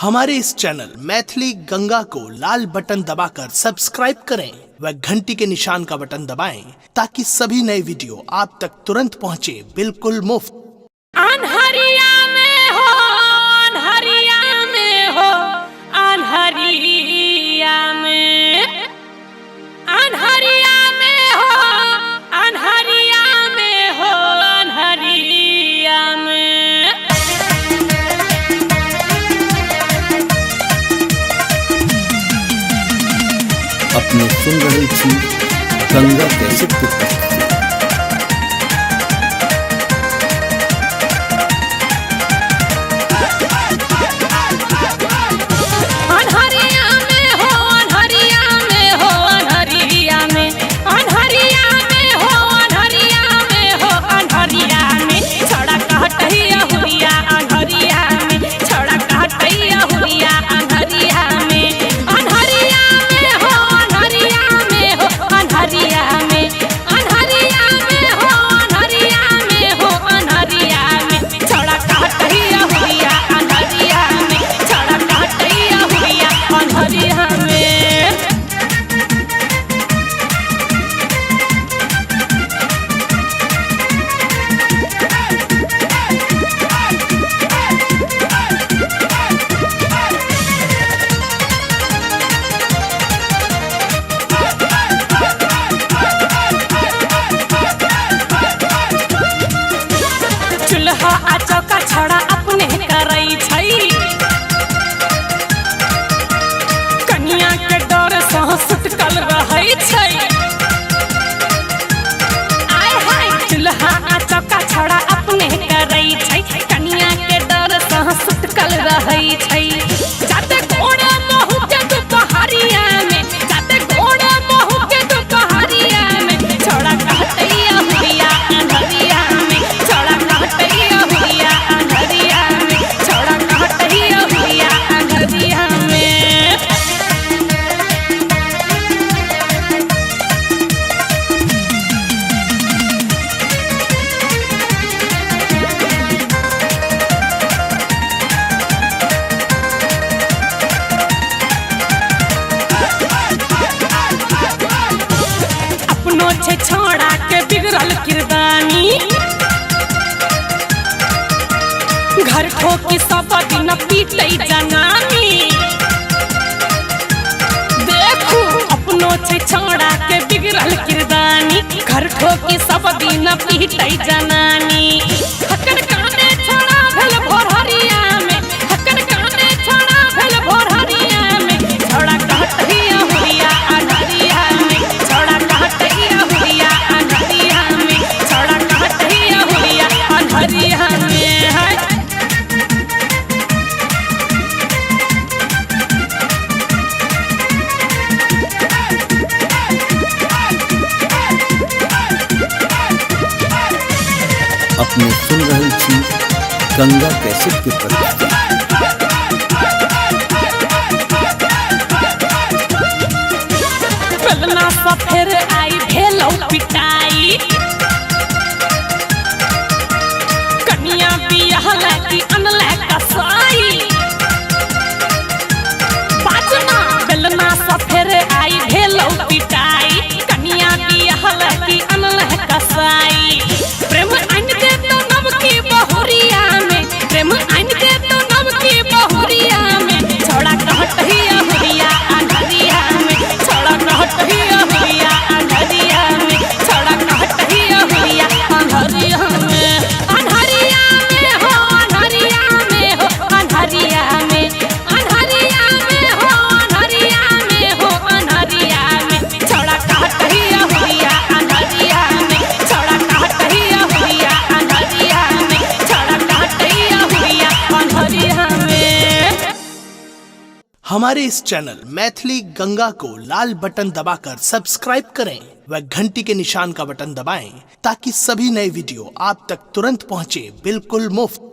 हमारे इस चैनल मैथिली गंगा को लाल बटन दबाकर सब्सक्राइब करें व घंटी के निशान का बटन दबाएं ताकि सभी नए वीडियो आप तक तुरंत पहुंचे बिल्कुल मुफ्त। अनहरिया में हो, अनहरिया में हो, अनहरिया में, अनहरिया में हो, अनहरिया में हो, अनहरिया में। अपने सुन रही थी गंगा कैसेट की प्रस्तुति। चौका छड़ा अपने करई छई, कन्या के डर से सुटकल रहई छई। आय हाय चूल्हा आ चौका छड़ा अपने करई छई, कन्या के डर से सुटकल रहई छई। जाते घोड़ा महू के दोपहरिया में, जाते घोड़ा महू के दोपहरिया में, छोड़ा कहतैया हुरिया अनहरिया में, छोड़ा कहतैया हुरिया अनहरिया में, छोड़ा कहतैया हुरिया अनहरिया में। अपनो छे छोड़ा के बिगड़ल किरदानी, घर ठोकी सब दिन पीटै जनानी। देखू अपनो छे छोड़ा के बिगड़ल किरदानी, घर ठोकी सब दिन पीटै जनानी। हकन काने छोड़ा भेल भोरहरिया में, हकन काने छोड़ा भेल भोरहरिया में, छोड़ा कहतैया हुरिया अनहरिया में, छोड़ा कहतैया हुरिया अनहरिया में, छोड़ा कहतैया हुरिया अनहरिया में। हाय अपने सुन रही थी गंगा कैसेट की प्रस्तुति। बेलना सा फेर आई भेलौ पिटाई, कन्या बियाह लगी अनलै कसाई। बाजना बेलना सा फेर आई भेलौ पिटाई, कन्या बियाह लगी अनलै कसाई। प्रेम आइन दे तो नवकी बहुरिया में, प्रेम आइन दे तो नवकी बहुरिया में, छोड़ा कहतैया हुरिया अनहरिया में, छोड़ा कहतैया हुरिया अनहरिया में, छोड़ा कहतैया हुरिया अनहरिया में। अनहरिया में हो, अनहरिया में हो, अनहरिया में, अनहरिया में हो, अनहरिया में हो, अनहरिया में, छोड़ा कहतैया हुरिया अनहरिया में, छोड़ा कहतैया हुरिया अनहरिया में, छोड़ा कहतैया हुरिया अनहरिया में। हमारे इस चैनल मैथिली गंगा को लाल बटन दबाकर सब्सक्राइब करें व घंटी के निशान का बटन दबाएं ताकि सभी नए वीडियो आप तक तुरंत पहुंचे बिल्कुल मुफ्त।